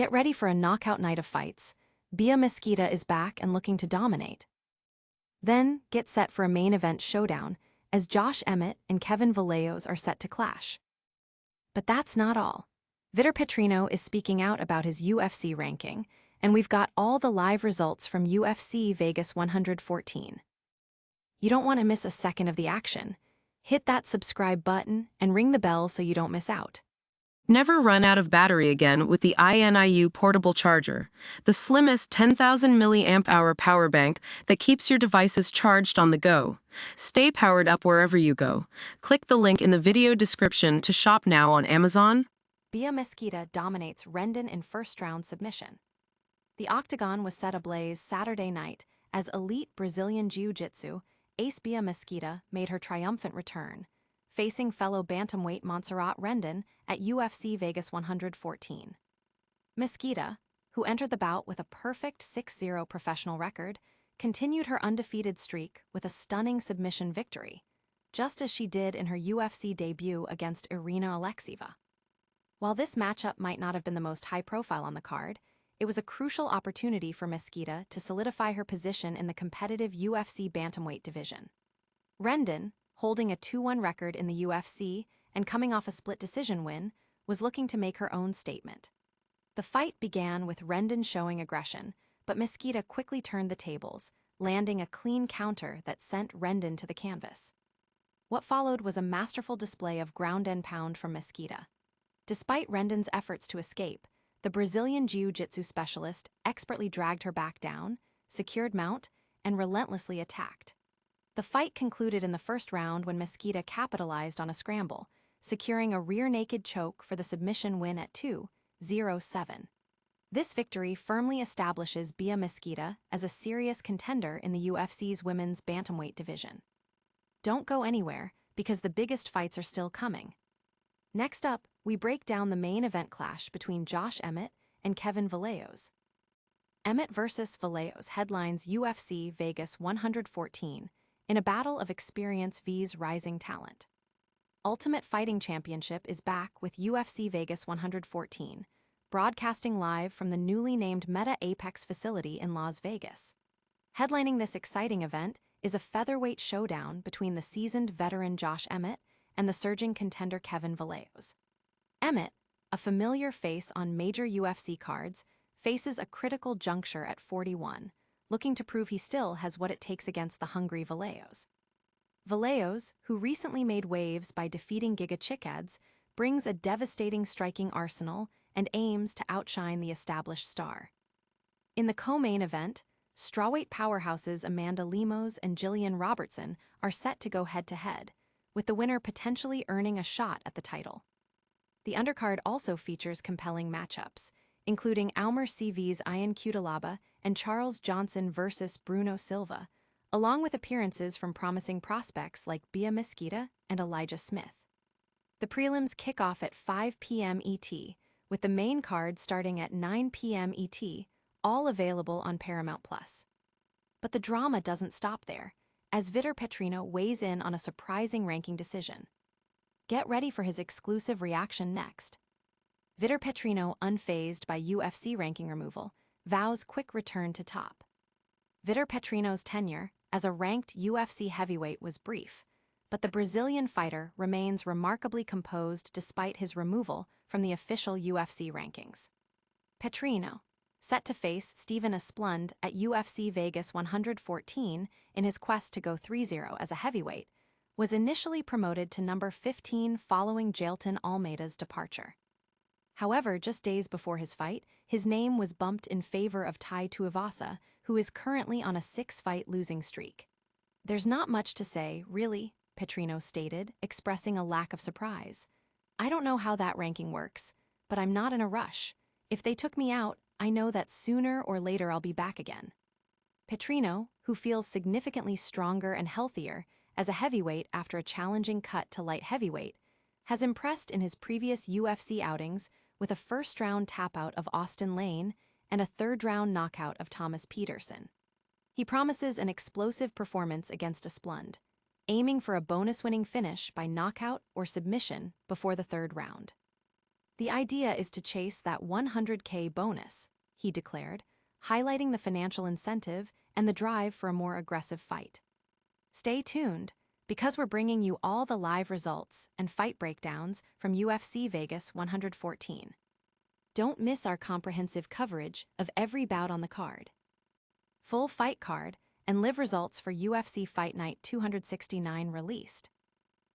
Get ready for a knockout night of fights. Bia Mesquita is back and looking to dominate. Then, get set for a main event showdown, as Emmett and Kevin Vallejos are set to clash. But that's not all. Vitor Petrino is speaking out about his UFC ranking, and we've got all the live results from UFC Vegas 114. You don't want to miss a second of the action. Hit that subscribe button and ring the bell so you don't miss out. Never run out of battery again with the INIU portable charger, the slimmest 10,000 mAh power bank that keeps your devices charged on the go. Stay powered up wherever you go. Click the link in the video description to shop now on Amazon. Bia Mesquita dominates Rendon in first-round submission. The octagon was set ablaze Saturday night as elite Brazilian Jiu-Jitsu ace Bia Mesquita made her triumphant return, facing fellow bantamweight Montserrat Rendon at UFC Vegas 114. Mesquita, who entered the bout with a perfect 6-0 professional record, continued her undefeated streak with a stunning submission victory, just as she did in her UFC debut against Irina Alexieva. While this matchup might not have been the most high-profile on the card, it was a crucial opportunity for Mesquita to solidify her position in the competitive UFC bantamweight division. Rendon, holding a 2-1 record in the UFC and coming off a split decision win, was looking to make her own statement. The fight began with Rendon showing aggression, but Mesquita quickly turned the tables, landing a clean counter that sent Rendon to the canvas. What followed was a masterful display of ground and pound from Mesquita. Despite Rendon's efforts to escape, the Brazilian Jiu-Jitsu specialist expertly dragged her back down, secured mount, and relentlessly attacked. The fight concluded in the first round when Mesquita capitalized on a scramble, securing a rear-naked choke for the submission win at 2-0-7. This victory firmly establishes Bia Mesquita as a serious contender in the UFC's women's bantamweight division. Don't go anywhere, because the biggest fights are still coming. Next up, we break down the main event clash between Emmett and Kevin Vallejos. Emmett vs. Vallejos headlines UFC Vegas 114 in a battle of experience vs rising talent. Ultimate Fighting Championship is back with UFC Vegas 114, broadcasting live from the newly named Meta Apex facility in Las Vegas. Headlining this exciting event is a featherweight showdown between the seasoned veteran Emmett and the surging contender Kevin Vallejos. Emmett, a familiar face on major UFC cards, faces a critical juncture at 41, looking to prove he still has what it takes against the hungry Vallejos. Vallejos, who recently made waves by defeating Giga Chikadze, brings a devastating striking arsenal and aims to outshine the established star. In the co-main event, strawweight powerhouses Amanda Lemos and Jillian Robertson are set to go head-to-head, with the winner potentially earning a shot at the title. The undercard also features compelling matchups, including Almer CV's Ian Cutelaba and Charles Johnson vs. Bruno Silva, along with appearances from promising prospects like Bia Mesquita and Elijah Smith. The prelims kick off at 5 p.m. ET, with the main card starting at 9 p.m. ET, all available on Paramount+. But the drama doesn't stop there, as Vitor Petrino weighs in on a surprising ranking decision. Get ready for his exclusive reaction next. Vitor Petrino, unfazed by UFC ranking removal, vows quick return to top. Vitor Petrino's tenure as a ranked UFC heavyweight was brief, but the Brazilian fighter remains remarkably composed despite his removal from the official UFC rankings. Petrino, set to face Steven Asplund at UFC Vegas 114 in his quest to go 3-0 as a heavyweight, was initially promoted to number 15 following Jailton Almeida's departure. However, just days before his fight, his name was bumped in favor of Tai Tuivasa, who is currently on a 6-fight losing streak. "There's not much to say, really," Petrino stated, expressing a lack of surprise. "I don't know how that ranking works, but I'm not in a rush. If they took me out, I know that sooner or later I'll be back again." Petrino, who feels significantly stronger and healthier as a heavyweight after a challenging cut to light heavyweight, has impressed in his previous UFC outings with a first-round tap-out of Austin Lane and a third-round knockout of Thomas Peterson. He promises an explosive performance against Asplund, aiming for a bonus-winning finish by knockout or submission before the third round. The idea is to chase that 100K bonus, he declared, highlighting the financial incentive and the drive for a more aggressive fight. Stay tuned, because we're bringing you all the live results and fight breakdowns from UFC Vegas 114. Don't miss our comprehensive coverage of every bout on the card. Full fight card and live results for UFC Fight Night 269 released.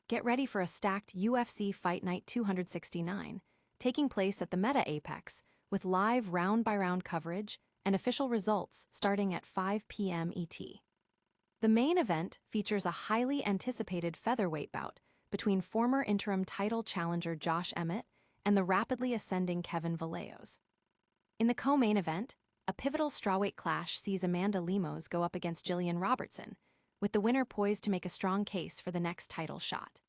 Get ready for a stacked UFC Fight Night 269, taking place at the Meta Apex, with live round-by-round coverage and official results starting at 5 p.m. ET. The main event features a highly anticipated featherweight bout between former interim title challenger Josh Emmett and the rapidly ascending Kevin Vallejos. In the co-main event, a pivotal strawweight clash sees Amanda Lemos go up against Jillian Robertson, with the winner poised to make a strong case for the next title shot.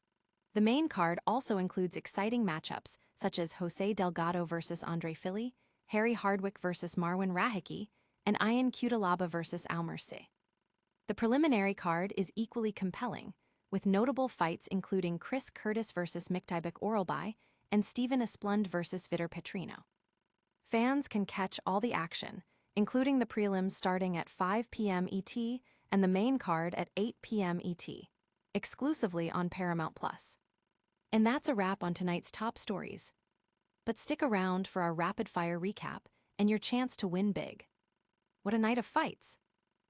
The main card also includes exciting matchups such as Jose Delgado versus Andre Fili, Harry Hardwick versus Marwan Rahiki, and Ian Cutelaba versus Almersi. The preliminary card is equally compelling, with notable fights including Chris Curtis versus Miktaibek Oralbai and Stephen Esplund versus Vitor Petrino. Fans can catch all the action, including the prelims starting at 5 p.m. ET and the main card at 8 p.m. ET, exclusively on Paramount+. And that's a wrap on tonight's top stories. But stick around for our rapid-fire recap and your chance to win big. What a night of fights!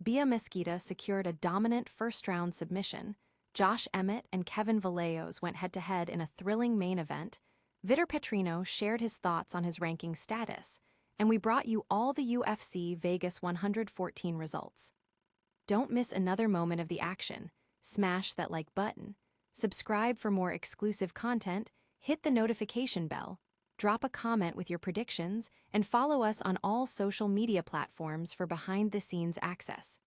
Bia Mesquita secured a dominant first-round submission, Josh Emmett and Kevin Vallejos went head-to-head in a thrilling main event, Vitor Petrino shared his thoughts on his ranking status, and we brought you all the UFC Vegas 114 results. Don't miss another moment of the action. Smash that like button, subscribe for more exclusive content, hit the notification bell, drop a comment with your predictions, and follow us on all social media platforms for behind-the-scenes access.